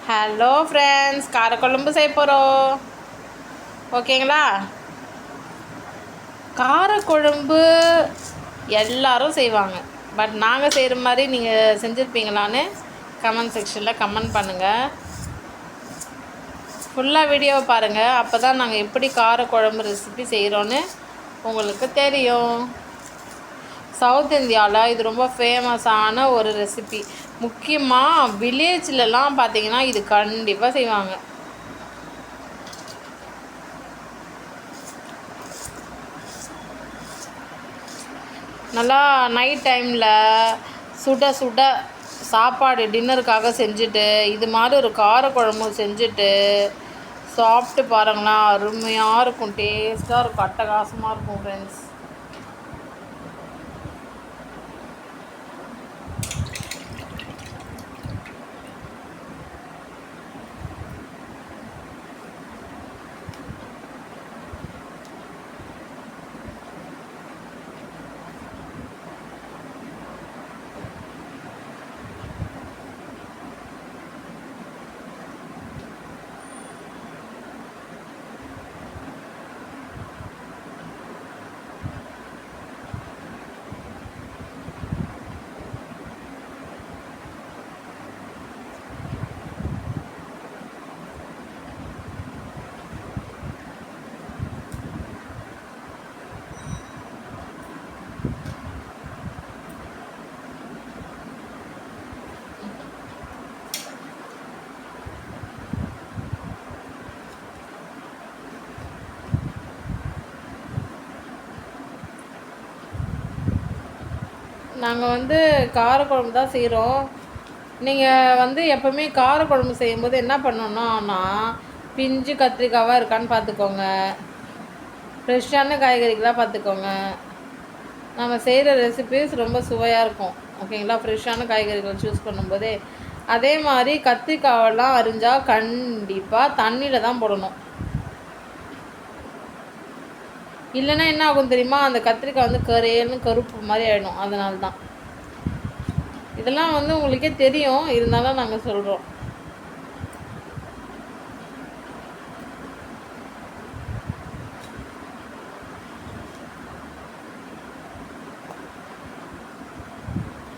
Hello friends, காரக்குழம்பு செய்ய போகிறோம். ஓகேங்களா? காரக்குழம்பு எல்லாரும் செய்வாங்க. பட் நாங்கள் செய்கிற மாதிரி நீங்கள் செஞ்சுருப்பீங்களான்னு கமெண்ட் செக்ஷனில் கமெண்ட் பண்ணுங்கள். ஃபுல்லாக வீடியோவை பாருங்கள். அப்போ தான் நாங்கள் எப்படி காரக்குழம்பு ரெசிபி செய்கிறோன்னு உங்களுக்கு தெரியும். சவுத் இந்தியாவில் இது ரொம்ப ஃபேமஸான ஒரு ரெசிபி. முக்கியமாக வில்லேஜ்லலாம் பார்த்திங்கன்னா இது கண்டிப்பாக செய்வாங்க. நல்லா நைட் டைமில் சுட சுட சாப்பாடு டின்னருக்காக செஞ்சுட்டு இது மாதிரி ஒரு காரக்குழம்பு செஞ்சுட்டு சாப்பிட்டு பாருங்களா, அருமையாக இருக்கும், டேஸ்ட்டாக இருக்கும், அட்டகாசமாக இருக்கும் ஃப்ரெண்ட்ஸ். நாங்கள் காரக்குழம்பு தான் செய்கிறோம். நீங்கள் எப்போவுமே காரக்குழம்பு செய்யும்போது என்ன பண்ணணுன்னா, பிஞ்சு கத்திரிக்காவாக இருக்கான்னு பார்த்துக்கோங்க, ஃப்ரெஷ்ஷான காய்கறிகளாக பார்த்துக்கோங்க. நம்ம செய்கிற ரெசிபீஸ் ரொம்ப சுவையாக இருக்கும். ஓகேங்களா? ஃப்ரெஷ்ஷான காய்கறிகள் சூஸ் பண்ணும்போதே அதே மாதிரி கத்திரிக்காவெல்லாம் அரிஞ்சால் கண்டிப்பாக தண்ணியில் தான் போடணும். இல்லைன்னா என்ன ஆகும் தெரியுமா, அந்த கத்திரிக்காய் கரையல்னு கருப்பு மாதிரி ஆகிடும். அதனால தான் இதெல்லாம் உங்களுக்கே தெரியும், இருந்தாலும் நாங்கள் சொல்கிறோம்.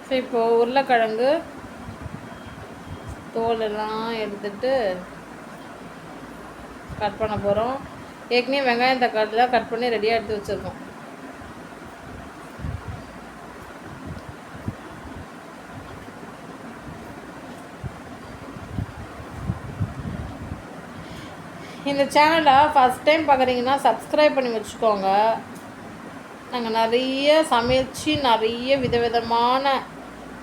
ஸோ இப்போது உருளைக்கிழங்கு தோலெல்லாம் எடுத்துட்டு கட் பண்ண போகிறோம். ஏற்கனவே வெங்காயம் தக்காளிலாம் கட் பண்ணி ரெடியாக எடுத்து வச்சுருக்கோம். இந்த சேனலை ஃபஸ்ட் டைம் பார்க்குறீங்கன்னா சப்ஸ்கிரைப் பண்ணி வச்சுக்கோங்க. நாங்கள் நிறைய சமைச்சு நிறைய விதவிதமான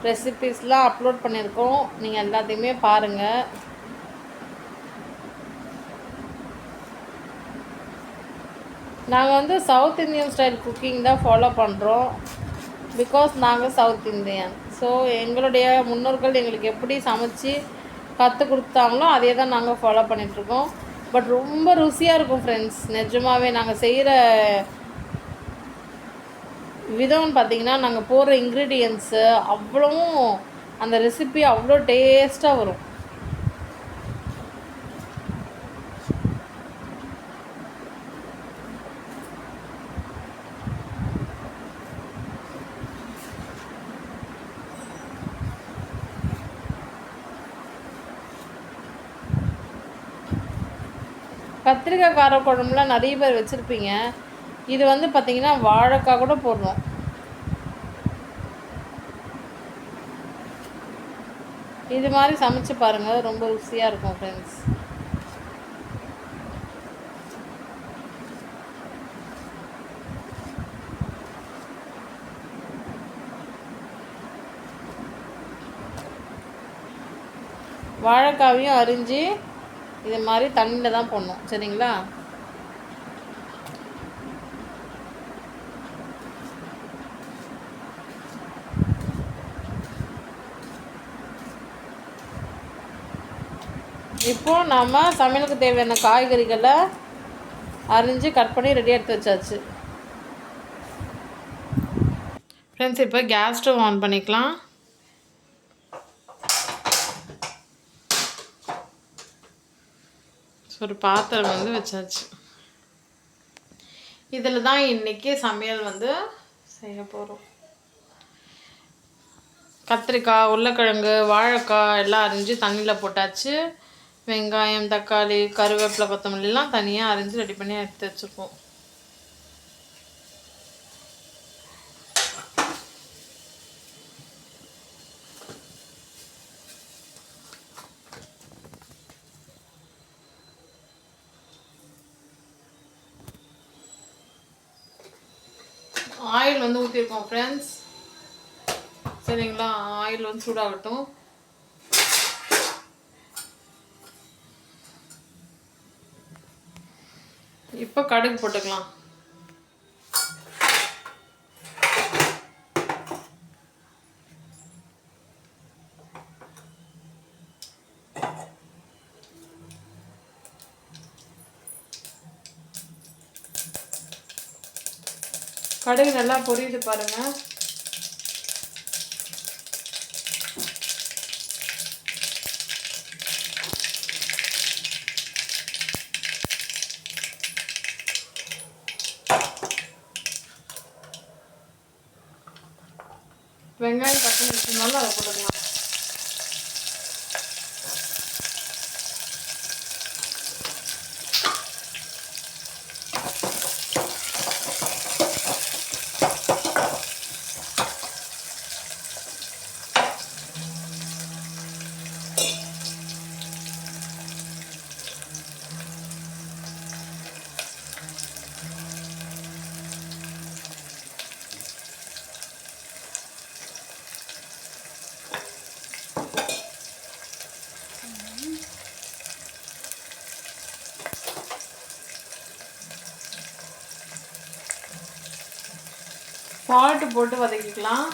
ரெசிபீஸ்லாம் அப்லோட் பண்ணியிருக்கோம். நீங்கள் எல்லாத்தையுமே பாருங்கள். நாங்கள் சவுத் இந்தியன் ஸ்டைல் குக்கிங் தான் ஃபாலோ பண்ணுறோம். பிகாஸ் நாங்கள் சவுத் இந்தியன். ஸோ எங்களுடைய முன்னோர்கள் எங்களுக்கு எப்படி சமைச்சு கற்றுக் கொடுத்தாங்களோ அதே தான் நாங்கள் ஃபாலோ பண்ணிகிட்ருக்கோம். பட் ரொம்ப ருசியாக இருக்கும் ஃப்ரெண்ட்ஸ். நிஜமாகவே நாங்கள் செய்கிற விதம்னு பார்த்திங்கன்னா, நாங்கள் போடுற இன்க்ரீடியன்ட்ஸு அவ்வளவும் அந்த ரெசிபி அவ்வளோ டேஸ்ட்டாக வரும். கத்திரிக்காய் காரக்குழம்புலாம் நிறைய பேர் வச்சுருப்பீங்க. இது பார்த்திங்கன்னா வாழைக்காய் கூட போடுறோம். இது மாதிரி சமைச்சு பாருங்கள், ரொம்ப ருசியாக இருக்கும் ஃப்ரெண்ட்ஸ். வாழைக்காவையும் அரிஞ்சு இது மாதிரி தண்ணியில் தான் போடணும். சரிங்களா? இப்போது நம்ம சமையலுக்கு தேவையான காய்கறிகளை அரிஞ்சு கட் பண்ணி ரெடி எடுத்து வச்சாச்சு. ஃப்ரெண்ட்ஸ், இப்போ கேஸ் ஸ்டவ் ஆன் பண்ணிக்கலாம். ஒரு பாத்திரம் வந்து வச்சாச்சு. இதில் தான் இன்றைக்கி சமையல் வந்து செய்ய போகிறோம். கத்திரிக்காய், உருளைக்கிழங்கு, வாழைக்காய் எல்லாம் அரிஞ்சு தண்ணியில் போட்டாச்சு. வெங்காயம், தக்காளி, கருவேப்பிலை, கொத்தமல்லிலாம் தனியாக அரிஞ்சு ரெடி பண்ணி எடுத்து வச்சுருக்கோம். ஆயில் வந்து ஊற்றிருக்கோம் ஃப்ரெண்ட்ஸ். சரிங்களா, ஆயில் வந்து சூடாகட்டும். இப்போ கடுகு போட்டுக்கலாம். கடுகு நல்லா பொரியுது பாருங்க. வெங்காயம் கட் வச்சுருந்தாலும் அதை போட்டுக்கலாம். சால்ட்டு போட்டு வதக்கிக்கலாம்.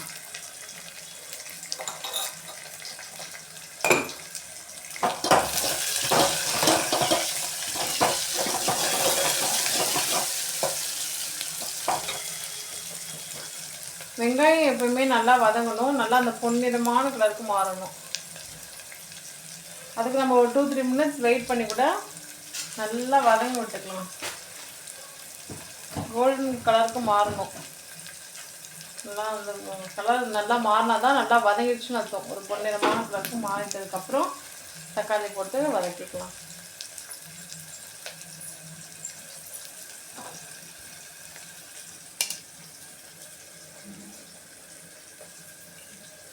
வெங்காயம் எப்பவுமே நல்லா வதங்கணும், நல்லா அந்த பொன்னிறமான கலருக்கு மாறணும். அதுக்கு நம்ம ஒரு 2-3 மினிட்ஸ் வெயிட் பண்ணி கூட நல்லா வதங்கி விட்டுக்கலாம். கோல்டன் கலருக்கு மாறணும். நல்லா அந்த கலர் நல்லா மாறினா தான் நல்லா வதங்கிடுச்சுன்னு அர்த்தம். ஒரு பொன்னிறமான கலருக்கு மாறிட்டதுக்கப்புறம் தக்காளி போட்டு வதக்கிக்கலாம்.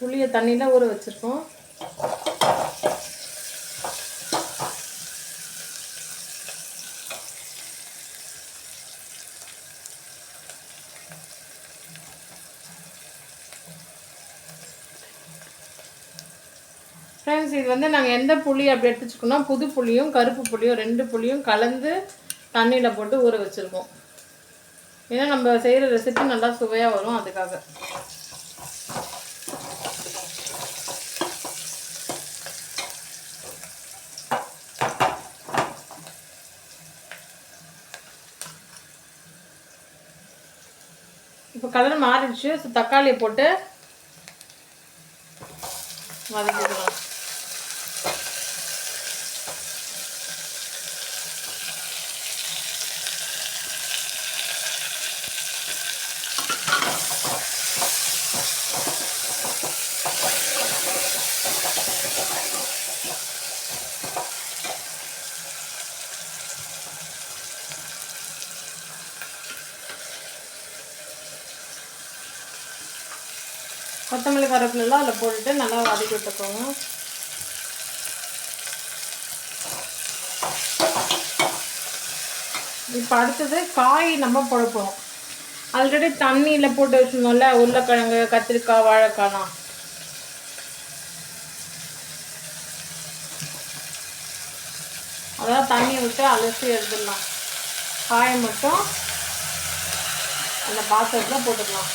புளியை தண்ணியில் ஊற வச்சுருக்கோம். ஃப்ரெண்ட்ஸ், இது வந்து நாங்கள் எந்த புளி அப்படி எடுத்து வச்சுக்கோன்னா புது புளியும் கருப்பு புளியும் 2 புளியும் கலந்து தண்ணியில் போட்டு ஊற வச்சுருக்கோம். ஏன்னா நம்ம செய்கிற ரெசிபி நல்லா சுவையாக வரும், அதுக்காக. இப்போ கலர் மாறிடுச்சு. ஸோ தக்காளியை போட்டு வதக்கிக்கலாம். கொத்தமல்லி கருவேப்பிலாம் அதில் போட்டுட்டு நல்லா வதக்கி விட்டுக்கோங்க. இப்போ அடுத்தது காய் நம்ம போடப்போம். ஆல்ரெடி தண்ணியில் போட்டு வச்சுருந்தோம்ல, உருளைக்கிழங்கு, கத்திரிக்காய், வாழைக்காய்லாம். அதான் தண்ணியை விட்டு அலசி எடுத்துடலாம். காயை மட்டும் அந்த பாத்திரத்தில் போட்டுக்கலாம்.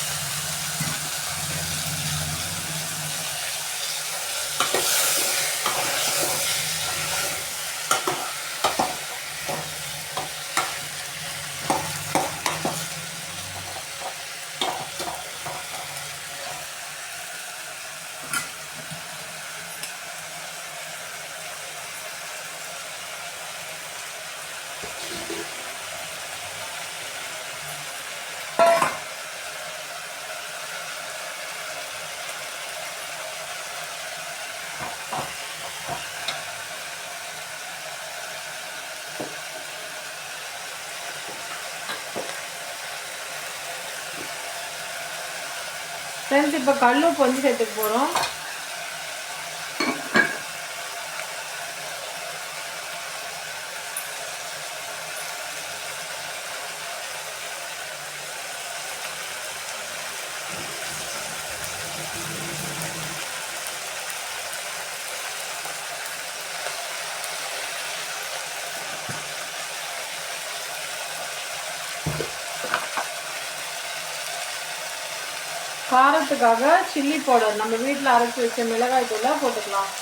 ஃப்ரெண்ட்ஸ் இப்போ கல் உப்பு வந்து சேர்த்துக்க போகிறோம். காரத்துக்காக சில்லி பவுடர் நம்ம வீட்டில் அரைச்சி வச்ச மிளகாய் தூளை போட்டுக்கலாம்.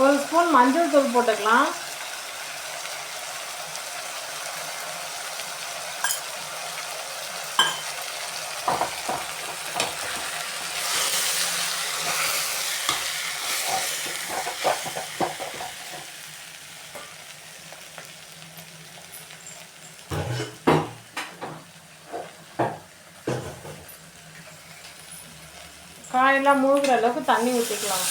ஒரு ஸ்பூன் மஞ்சள் தூள் போட்டுக்கலாம். காயெல்லாம் மூழ்கிற அளவுக்கு தண்ணி ஊற்றிக்கலாம்.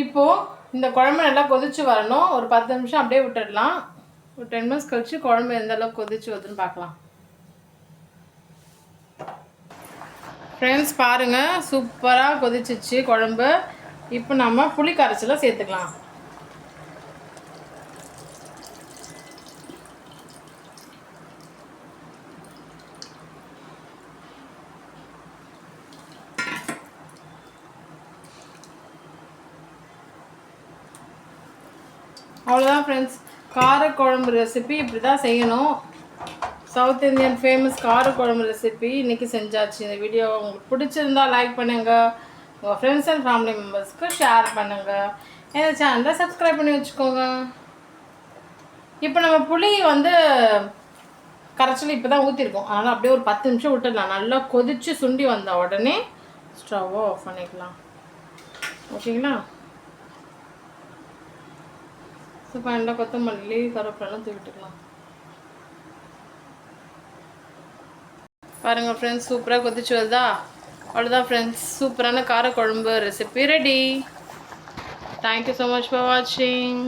இப்போது இந்த குழம்பு நல்லா கொதிச்சு வரணும். ஒரு 10 நிமிஷம் அப்படியே விட்டுடலாம். ஒரு 10 மினிட்ஸ் கழிச்சு குழம்பு எந்த அளவுக்கு கொதிச்சு வருதுன்னு பார்க்கலாம். ஃப்ரெண்ட்ஸ் பாருங்கள், சூப்பராக கொதிச்சிச்சு குழம்பு. இப்போ நம்ம புளி கரைச்சலை சேர்த்துக்கலாம். அவ்வளோதான் ஃப்ரெண்ட்ஸ், காரக்குழம்பு ரெசிபி இப்படி தான் செய்யணும். சவுத் இந்தியன் ஃபேமஸ் காரக்குழம்பு ரெசிபி இன்றைக்கி செஞ்சாச்சு. இந்த வீடியோ உங்களுக்கு பிடிச்சிருந்தால் லைக் பண்ணுங்கள், உங்கள் ஃப்ரெண்ட்ஸ் அண்ட் ஃபேமிலி மெம்பர்ஸ்க்கு ஷேர் பண்ணுங்கள், எங்கள் சேனலை சப்ஸ்கிரைப் பண்ணி வச்சுக்கோங்க. இப்போ நம்ம புளி வந்து கரைச்சல் இப்போ தான் ஊற்றிருக்கோம். அதனால் அப்படியே ஒரு 10 நிமிஷம் விட்டுடலாம். நல்லா கொதித்து சுண்டி வந்த உடனே ஸ்டவ்வை ஆஃப் பண்ணிக்கலாம். ஓகேங்களா? இப்போ நல்லா கொத்தமல்லி கருவேப்பிலெல்லாம் தூக்கிட்டுக்கலாம். பாருங்கள் ஃப்ரெண்ட்ஸ், சூப்பராக கொதிச்சு வருதா? அவ்வளோதான் ஃப்ரெண்ட்ஸ், சூப்பரான காரக்குழம்பு recipe ready. Thank you so much for வாட்சிங்.